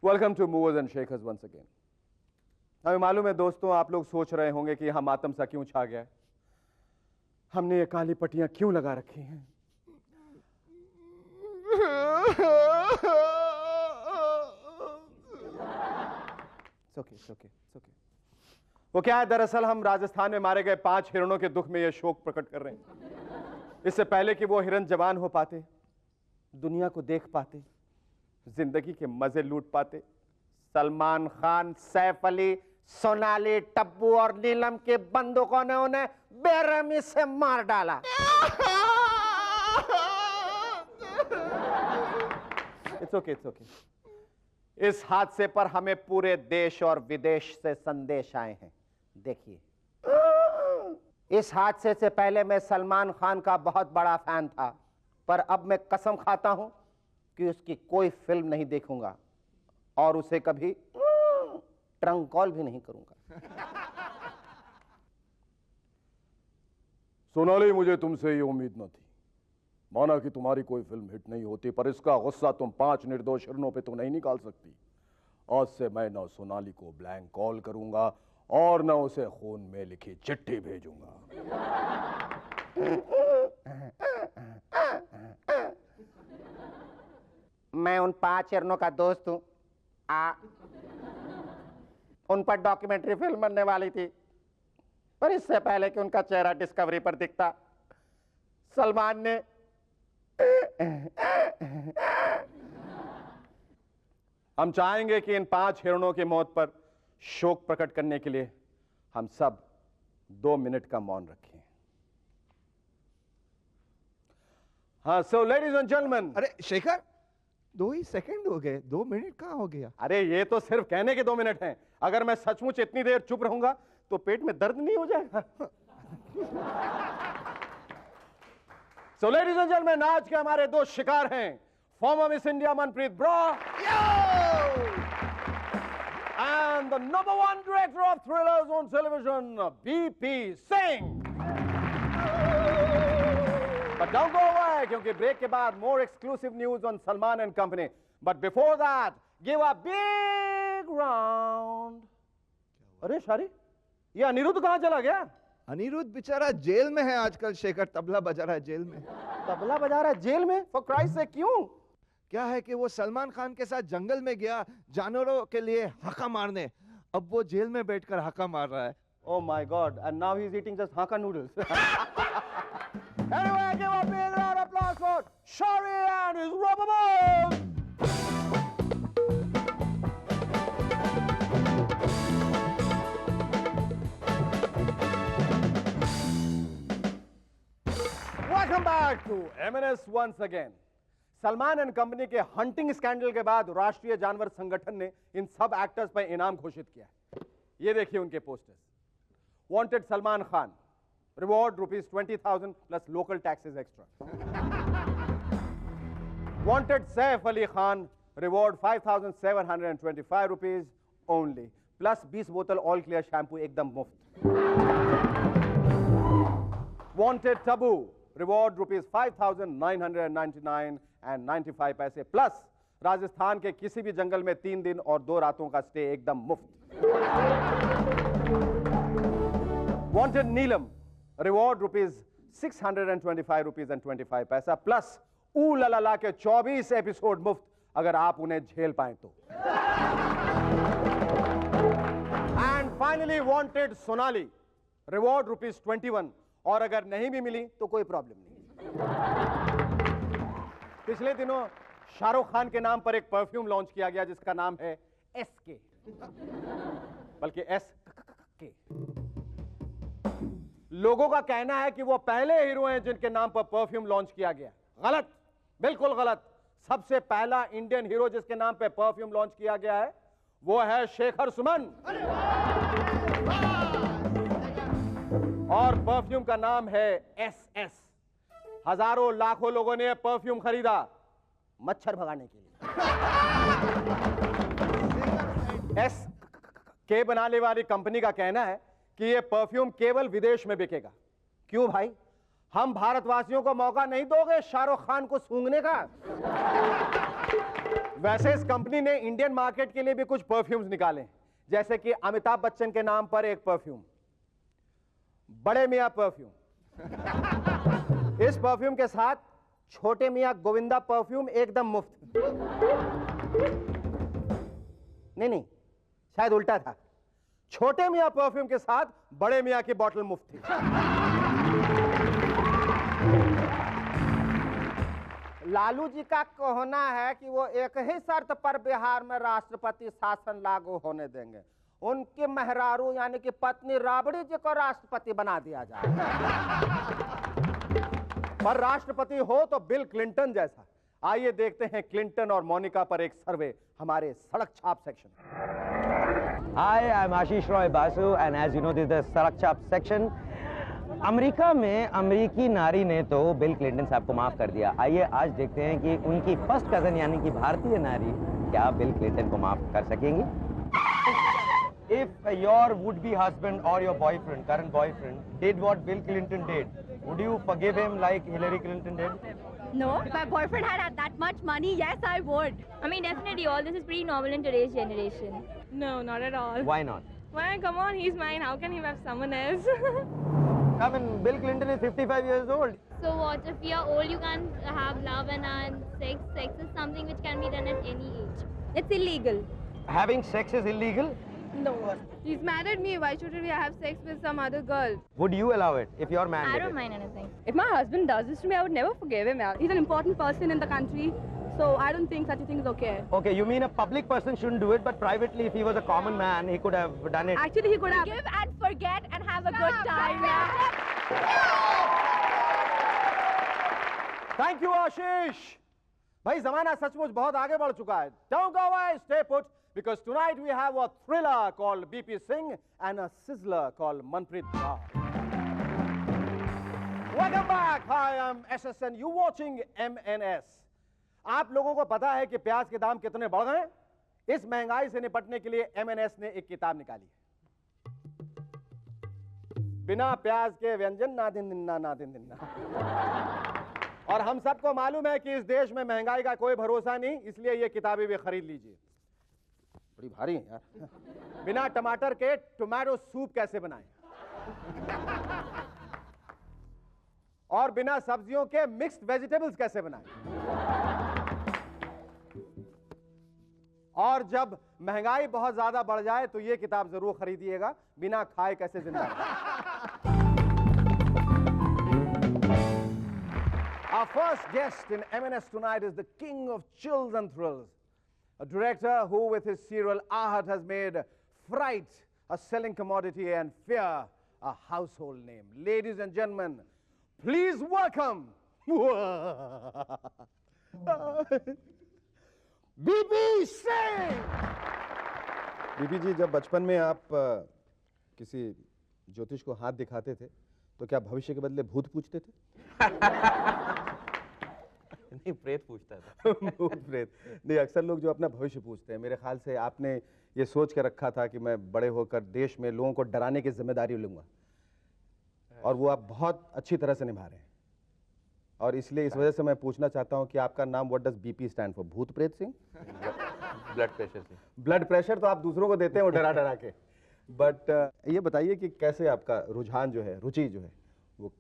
Welcome to movers and shakers once again. हमें मालूम है दोस्तों, आप लोग सोच रहे होंगे कि हम मातम सा क्यों छा गया है, हमने ये काली पट्टियां क्यों लगा रखी हैं। It's okay. वो क्या है, दरअसल हम राजस्थान में मारे गए 5 हिरणों के दुख में ये शोक प्रकट कर रहे हैं। इससे पहले कि वो हिरण जवान हो पाते, दुनिया को देख पाते, जिंदगी के मजे लूट पाते, सलमान खान, सैफ अली, सोनाली, टब्बू और नीलम के बंदूकों ने उन्हें बेरहमी से मार डाला। It's okay. इस हादसे पर हमें पूरे देश और विदेश से संदेश आए हैं। देखिए, इस हादसे से पहले मैं सलमान खान का बहुत बड़ा फैन था, पर अब मैं कसम खाता हूं कि उसकी कोई फिल्म नहीं देखूंगा और उसे कभी ट्रंक कॉल भी नहीं करूंगा। सोनाली, मुझे तुमसे ये उम्मीद न थी। माना कि तुम्हारी कोई फिल्म हिट नहीं होती, पर इसका गुस्सा तुम 5 निर्दोष हिरणों पे तो नहीं निकाल सकती। आज से मैं न सोनाली को ब्लैंक कॉल करूंगा और न उसे खून में लिखी चिट्ठी भेजूंगा। मैं उन 5 हिरणों का दोस्त हूं। उन पर डॉक्यूमेंट्री फिल्म बनने वाली थी, पर इससे पहले कि उनका चेहरा डिस्कवरी पर दिखता, सलमान ने हम चाहेंगे कि इन 5 हिरणों की मौत पर शोक प्रकट करने के लिए हम सब 2 मिनट का मौन रखें। हाँ, सो लेडीज एंड जेंटलमैन। अरे शेखर, 2 ही सेकंड हो गए, 2 मिनट कहाँ हो गया? अरे ये तो सिर्फ कहने के 2 मिनट हैं। अगर मैं सचमुच इतनी देर चुप रहूंगा तो पेट में दर्द नहीं हो जाएगा। सो लेडीज एंड जेंटलमैन, आज के हमारे 2 शिकार हैं, farmer miss India Manpreet bra and the number 1 director of thrillers on television, BP Singh. But don't go away, क्योंकि ब्रेक के बाद more exclusive news on Salman and company. But before that, give a big round. अरे शारी, ये अनिरुद्ध कहाँ चला गया? अनिरुद्ध बेचारा जेल में है आजकल शेखर, तबला बजा रहा है जेल में। तबला बजा रहा है जेल में? For Christ से क्यों? क्या है कि वो सलमान खान के साथ जंगल में गया जानवरों के लिए हक्का मारने, अब वो जेल में बैठकर हक्का मार रहा है। Oh my God! And now he's eating just Hakka noodles. Anyway, give a big round of applause for Shari and his rubber ball. Welcome back to M&S once again. Salman and company के hunting scandal के बाद राष्ट्रीय जानवर संगठन ने इन सब actors पर इनाम घोषित किया है। ये देखिए उनके posters. Wanted Salman Khan, reward ₹20,000 plus local taxes extra. Wanted Saif Ali Khan, reward ₹5,725 only, plus 20 बोतल all clear shampoo एकदम मुफ्त. Wanted Tabu, reward ₹5,999.95 plus Rajasthan के किसी भी जंगल में 3 दिन और 2 रातों का स्टे एकदम मुफ्त. Wanted Neelam, reward ₹625.25 plus ooh la la la के 24 एपिसोड मुफ्त अगर आप उन्हें झेल पाएं तो. And finally wanted Sonali, reward ₹21 और अगर नहीं भी मिली तो कोई प्रॉब्लम नहीं. पिछले दिनों शाहरुख खान के नाम पर एक परफ्यूम लॉन्च किया गया जिसका नाम है SK, बल्कि SK. लोगों का कहना है कि वो पहले हीरो हैं जिनके नाम पर परफ्यूम लॉन्च किया गया. गलत, बिल्कुल गलत. सबसे पहला इंडियन हीरो जिसके नाम पर परफ्यूम लॉन्च किया गया है वो है शेखर सुमन, और परफ्यूम का नाम है SS. हजारों लाखों लोगों ने परफ्यूम खरीदा मच्छर भगाने के लिए. SK बनाने वाली कंपनी का कहना है कि ये परफ्यूम केवल विदेश में बिकेगा। क्यों भाई, हम भारतवासियों को मौका नहीं दोगे शाहरुख खान को सूंघने का? वैसे इस कंपनी ने इंडियन मार्केट के लिए भी कुछ परफ्यूम्स निकाले, जैसे कि अमिताभ बच्चन के नाम पर एक परफ्यूम, बड़े मियां परफ्यूम। इस परफ्यूम के साथ छोटे मियां गोविंदा परफ्यूम एकदम मुफ्त। नहीं, शायद उल्टा था, छोटे मियां परफ्यूम के साथ बड़े मियां की बोतल मुफ्त थी। लालू जी का कहना है कि वो एक ही शर्त पर बिहार में राष्ट्रपति शासन लागू होने देंगे, उनकी मेहरारू यानी कि पत्नी राबड़ी जी को राष्ट्रपति बना दिया जाए। पर राष्ट्रपति हो तो बिल क्लिंटन जैसा। आइए देखते हैं क्लिंटन और मोनिका पर एक सर्वे हमारे सड़क छाप section. Hi, I'm Ashish Roy Basu and as you know this is the सड़क छाप सेक्शन। अमेरिका में अमेरिकी नारी ने तो बिल क्लिंटन साहब को माफ कर दिया। आइए आज देखते हैं कि उनकी फर्स्ट कजन यानी कि भारतीय नारी क्या बिल क्लिंटन को माफ कर सकेंगी। If your would-be husband or your boyfriend, current boyfriend, did what Bill Clinton did, would you forgive him like Hillary Clinton did? No, if my boyfriend had that much money, yes, I would. I mean, definitely, all this is pretty normal in today's generation. No, not at all. Why not? Why? Come on, he's mine. How can he have someone else? I mean, Bill Clinton is 55 years old. So what if we are old, you can't have love and sex. Sex is something which can be done at any age. It's illegal. Having sex is illegal? No. He's mad at me. Why should we have sex with some other girl? Would you allow it if your man I did don't it? mind anything. If my husband does this to me, I would never forgive him. He's an important person in the country, so I don't think such a thing is okay. Okay, you mean a public person shouldn't do it, but privately, if he was a common man, he could have done it. Actually, he could have forgive and forget and have a good time. Thank you Ashish. भाई जमाना सचमुच बहुत आगे बढ़ चुका है। Don't go away, stay put, because tonight we have a thriller called BP Singh and a sizzler called Manpreet Brar. Welcome back. Hi, I'm SSN. You watching MNS. आप लोगों को पता है कि प्याज के दाम कितने बढ़ गए? इस महंगाई से निपटने के लिए MNS ने एक किताब निकाली है। बिना प्याज के व्यंजन ना दिन दिन ना दिन दिन ना। और हम सबको मालूम है कि इस देश में महंगाई का कोई भरोसा नहीं, इसलिए ये किताबें भी खरीद लीजिए। बड़ी भारी है यार। बिना टमाटर के टोमेटो सूप कैसे बनाएं, और बिना सब्जियों के मिक्स्ड वेजिटेबल्स कैसे बनाएं, और जब महंगाई बहुत ज्यादा बढ़ जाए तो ये किताब जरूर खरीदिएगा, बिना खाए कैसे जिंदा रहें। Our first guest in MNS tonight is the king of chills and thrills, a director who with his serial Ahat has made fright a selling commodity and fear a household name. Ladies and gentlemen, please welcome BP Singh. BP जी, जब बचपन में आप किसी ज्योतिष को हाथ दिखाते थे तो क्या भविष्य के बदले भूत पूछते थे? नहीं, प्रेत पूछता था। भूत प्रेत नहीं, अक्सर लोग जो अपना भविष्य पूछते हैं। मेरे ख्याल से आपने ये सोच के रखा था कि मैं बड़े होकर देश में लोगों को डराने की जिम्मेदारी लूंगा, और वो आप बहुत अच्छी तरह से निभा रहे हैं। और इसलिए इस वजह से मैं पूछना चाहता हूं कि आपका नाम what does BP stand for? भूत प्रेत सिंह? ब्लड प्रेशर से। ब्लड प्रेशर तो आप दूसरों को देते हैं वो डरा डरा के, बट ये बताइए कि कैसे आपका रुझान जो है, रुचि जो है वो?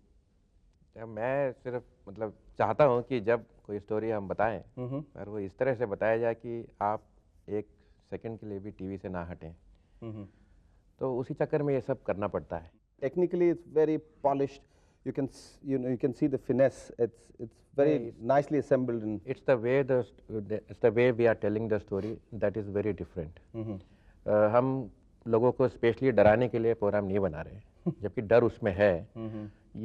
मैं सिर्फ मतलब चाहता हूँ कि जब कोई स्टोरी हम बताएं और वो इस तरह से बताया जाए कि आप एक सेकंड के लिए भी टीवी से ना हटें, तो उसी चक्कर में ये सब करना पड़ता है। Technically it's very polished, you can see the finesse, it's very nicely assembled in... It's the way we are telling the story that is very different. हम लोगों को स्पेशली डराने के लिए प्रोग्राम नहीं बना रहे, जबकि डर उसमें है।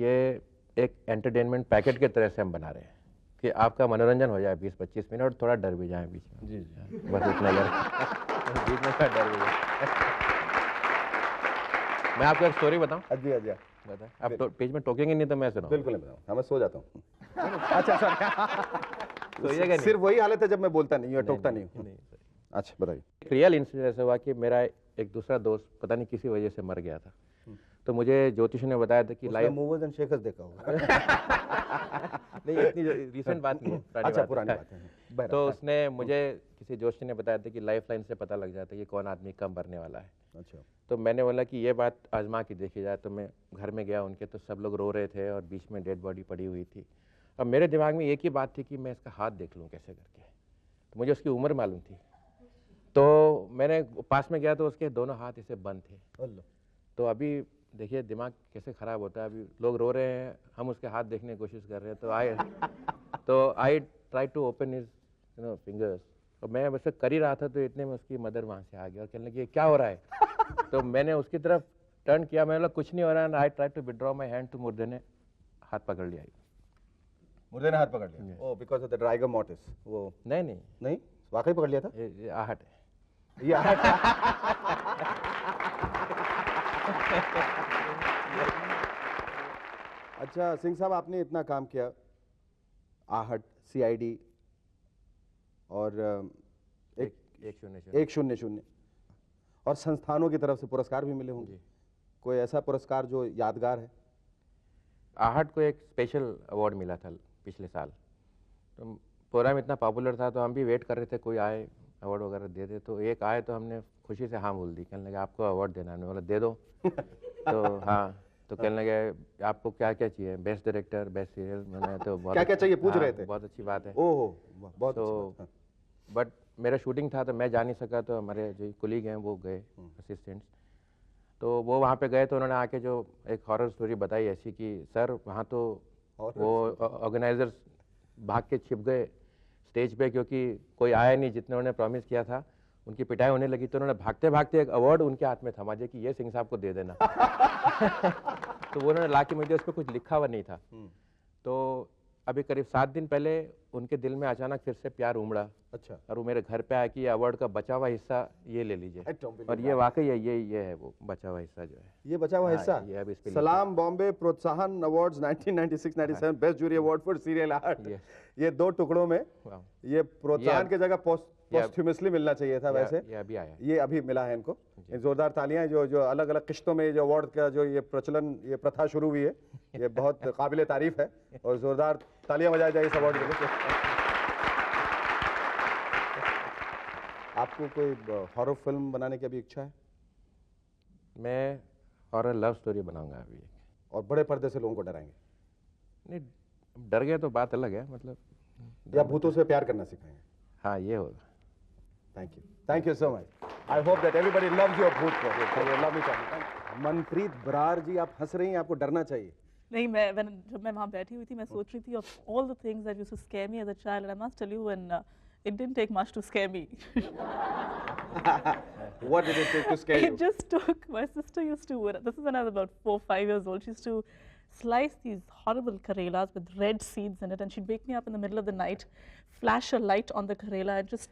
ये एक एंटरटेनमेंट पैकेट के तरह से हम बना रहे हैं कि आपका मनोरंजन हो जाए 20-25 मिनट और थोड़ा डर भी जाए बीच में। जी जी, बस इतना डर बीच में का डर भी जाए। मैं आपको एक स्टोरी बताऊं? अजी अजी बता, आप तो पेज में टोकेंगे नहीं तो मैं सुनाऊं? बिल्कुल नहीं बताऊं, मैं सो जाता हूँ। अच्छा सर, सोइएगा नहीं? सिर्फ वही हालत है जब मैं बोलता नहीं हूँ, टोकता नहीं हूँ। अच्छा बताइए। एक रियल इंसिडेंट ऐसा हुआ कि मेरा एक दूसरा दोस्त पता नहीं किसी वजह से मर गया था। तो मुझे ज्योतिष ने बताया था कि लाइफ मूवर्स एंड शेकर्स देखा होगा। नहीं, इतनी रिसेंट बात नहीं है, अच्छा, पुरानी बात है। तो उसने मुझे किसी ज्योतिष ने बताया था कि लाइफ लाइन से पता लग जाता है कि कौन आदमी कब मरने वाला है। अच्छा। तो मैंने बोला कि ये बात आजमा के देखी जाए। तो मैं घर में गया उनके, तो सब लोग रो रहे थे और बीच में डेड बॉडी पड़ी हुई थी। अब मेरे दिमाग में एक ही बात थी कि मैं इसका हाथ देख लूँ कैसे करके। तो मुझे उसकी उम्र मालूम थी, तो मैंने पास में गया तो उसके दोनों हाथ ऐसे बंद थे। तो अभी देखिए दिमाग कैसे ख़राब होता है। अभी लोग रो रहे हैं, हम उसके हाथ देखने की कोशिश कर रहे हैं। तो I try to open his fingers. और मैं वैसे कर ही रहा था तो इतने में उसकी मदर वहाँ से आ गया और कहने लगी क्या हो रहा है। तो मैंने उसकी तरफ टर्न किया, मैंने बोला कुछ नहीं हो रहा है। I try to withdraw my hand, तो मुर्दे ने हाथ पकड़ लिया। मुर्दे ने हाथ पकड़ लिया? Oh, because of the rigor mortis. वो नहीं वाकई पकड़ लिया था। ये आहट है, ये आहट है। अच्छा सिंह साहब, आपने इतना काम किया, आहट, CID और 100 और संस्थानों की तरफ से पुरस्कार भी मिले होंगे। कोई ऐसा पुरस्कार जो यादगार है? आहट को एक स्पेशल अवार्ड मिला था पिछले साल। तो प्रोग्राम इतना पॉपुलर था तो हम भी वेट कर रहे थे कोई आए अवार्ड वगैरह दे दे। तो एक आए तो हमने खुशी से हाँ बोल दी। कहने लगे आपको अवार्ड देना है। मैंने बोला दे दो। तो हाँ, तो कहने लगे आपको क्या क्या चाहिए, बेस्ट डायरेक्टर, बेस्ट सीरियल। मैंने तो बहुत क्या चाहिए पूछ रहे थे। बहुत अच्छी बात है। ओह बहुत। तो बट मेरा शूटिंग था तो मैं जा नहीं सका, तो हमारे जो कुलीग हैं वो गए, असिस्टेंट्स। तो वो वहाँ पे गए तो उन्होंने आके जो एक हॉरर स्टोरी बताई ऐसी कि सर वहाँ तो वो ऑर्गेनाइजर्स भाग के छिप गए स्टेज पे, क्योंकि कोई आया नहीं जितने उन्होंने प्रॉमिस किया था। उनकी पिटाई होने लगी तो उन्होंने भागते भागते एक अवार्ड उनके हाथ में थमा दिया कि ये सिंह साहब को दे देना। तो वो उन्होंने ला के मुझे उस पर कुछ लिखा हुआ नहीं था। तो अभी करीब 7 दिन पहले उनके दिल में अचानक फिर से प्यार उमड़ा। अच्छा। और वो मेरे घर पे आया कि ये अवार्ड का बचा हुआ हिस्सा ये ले लीजिए। और ये वाकई है, ये है वो बचा हुआ हिस्सा जो है। ये बचा हुआ हिस्सा? ये अब इस पे सलाम बॉम्बे प्रोत्साहन awards 1996-97 best jury award for serial art. ये 2 टुकड़ों में ये प्रोत्साहन की जगह पोस्ट्यूमसली मिलना चाहिए था। वैसे ये अभी आया, ये अभी मिला है इनको। जोरदार तालियां। जो अलग अलग किश्तों में जो अवार्ड का जो ये प्रचलन, ये प्रथा शुरू हुई है, ये बहुत काबिले तारीफ है। और जोरदार तालियां बजाई जाए इस अवार्ड के लिए। आपको कोई हॉरर फिल्म बनाने की अभी इच्छा है? मैं हॉरर लव स्टोरी बनाऊंगा अभी। और बड़े पर्दे से लोगों को डराएंगे? नहीं, डर गए तो बात अलग है, मतलब। या भूतों से प्यार करना सिखाएंगे? हाँ, ये होगा। Thank you so much. I hope that everybody loves your भूत को। मनप्रीत बरार जी, आप हंस रही हैं, आपको डरना चाहिए। नहीं, जब मैं वहाँ बैठी हुई थी, मैं सोच रही थी of all the things that used to scare me as a child, and I must tell you and it didn't take much to scare me. What did it take to scare you? It just took, my sister used to, this is when I was about 4 or 5 years old, she used to slice these horrible karelas with red seeds in it, and she'd wake me up in the middle of the night, flash a light on the karela and just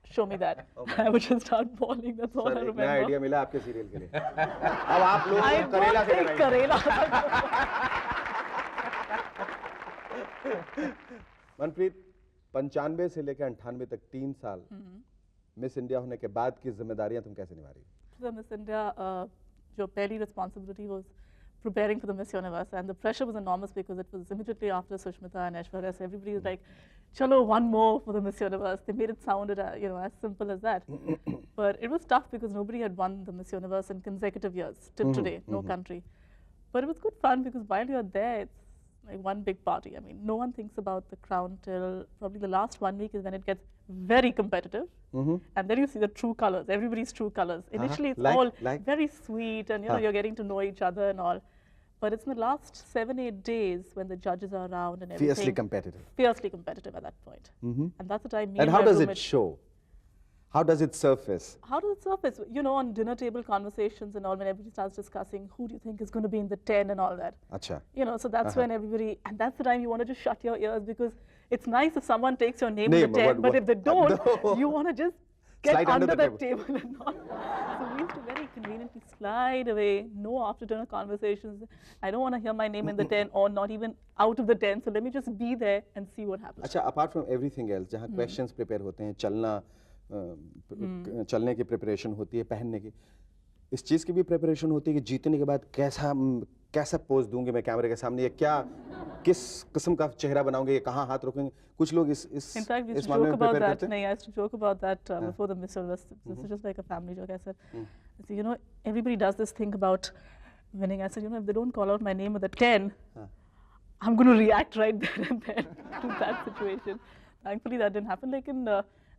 show me that. I would just start bawling, that's all I remember. नया idea मिला आपके serial के लिए। अब आप लोग करेला से डराएंगे। करेला। मनप्रीत, 95 से लेकर 98 तक 3 साल मिस इंडिया होने के बाद की जिम्मेदारियां तुम कैसे निभा रही हो? Miss India, जो पहली responsibility was preparing for the Miss Universe, and the pressure was enormous because it was immediately after Sushmita and Aishwarya, so everybody was like, chalo, one more for the Miss Universe. They made it sound as simple as that. But it was tough because nobody had won the Miss Universe in consecutive years till today, no country. But it was good fun because while you're there, it's like one big party. I mean, no one thinks about the crown till probably the last 1 week is when it gets very competitive. And then you see the true colors, everybody's true colors. Initially, it's all very sweet and, you're getting to know each other and all. But it's in the last 7-8 days when the judges are around and everything. Fiercely competitive. Fiercely competitive at that point. And that's the time me and how does it show? How does it surface? How does it surface? On dinner table conversations and all, when everybody starts discussing who do you think is going to be in the 10 and all that. Acha. So that's when everybody, and that's the time you want to just shut your ears, because it's nice if someone takes your name in the 10, but if they don't, you want to just get slide under the table and all. So we used to very conveniently slide away, no after dinner conversations. I don't want to hear my name in the 10 or not even out of the 10, so let me just be there and see what happens. Acha, apart from everything else, जहाँ questions prepare होते हैं, चलने की preparation होती है, पहनने की, इस चीज़ की भी प्रिपरेशन होती है कि जीतने के बाद कैसा पोज दूंगे मैं कैमरे के सामने, या क्या किस किस्म का चेहरा बनाऊंगे, कहाँ हाथ रखेंगे? कुछ लोग इस In fact, we used इस to मामले joke में about प्रिपेयर that. करते हैं? No, I used to joke about that before the Miss Universe. This is just like a family joke. I said, so, you know, everybody does this thing about winning. I said, you know, if they don't call out my name with a 10, I'm going to react right there and then to that situation. Thankfully, that didn't happen. Like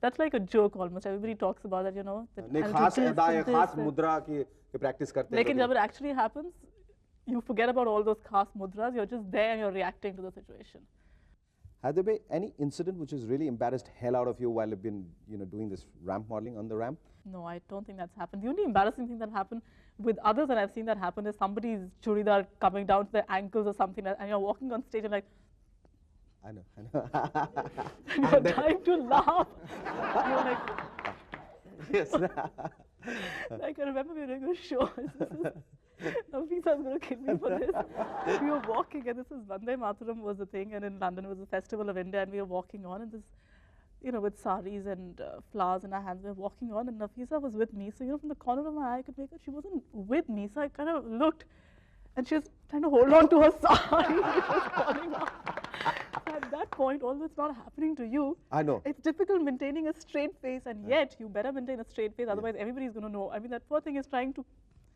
that's like a joke almost. Everybody talks about that, you know. That नहीं, I'll do खास this अदा या and this खास and- मुद्रा की practice करते हैं? Like, जब it actually happens, you forget about all those khas mudras. You're just there and you're reacting to the situation. Have there been any incident which has really embarrassed hell out of you while you've been, you know, doing this ramp modeling on the ramp? No, I don't think that's happened. The only embarrassing thing that happened with others that I've seen that happen is somebody's churidar coming down to their ankles or something, and you're walking on stage and like, I know. and you're trying to laugh. You're like, Yes. like, I remember we were doing a show. Nafeesa's going to kill me for this. We were walking, and this was Vande Mataram was the thing, and in London was the Festival of India, and we were walking on, and this, you know, with saris and flowers in our hands, we were walking on, and Nafeesa was with me. So, you know, from the corner of my eye, I could make out she wasn't with me. So I kind of looked, and she was trying to hold on to her sari, which was falling off. So at that point, although it's not happening to you, I know. it's difficult maintaining a straight face, and yet you better maintain a straight face, otherwise everybody's going to know. I mean, that poor thing is trying to,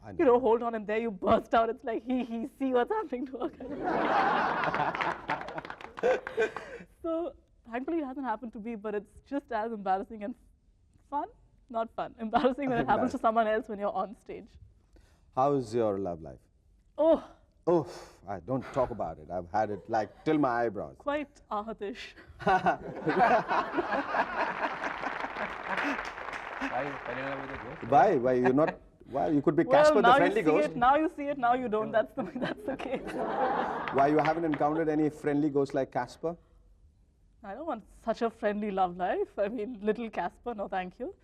I know. you know, hold on, and there you burst out. It's like, see what's happening to her. So, thankfully, it hasn't happened to me, but it's just as embarrassing and fun. Not fun. Embarrassing when it happens to someone else when you're on stage. How's your love life? Oh, Oh, I don't talk about it. I've had it like till my eyebrows. quite ahatish. Why? Why you're not? Why you could be Well, Casper the now you friendly see ghost? it, now you see it, now you don't. That's the case. Why you haven't encountered any friendly ghost like Casper? I don't want such a friendly love life. I mean, little Casper, no thank you.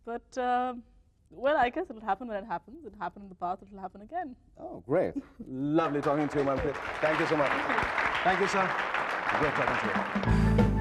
But, well, I guess it'll happen when it happens. It happened in the past, it'll happen again. Oh, great. Lovely talking to you, Manpreet. Thank you so much. Thank you, sir. Great talking to you.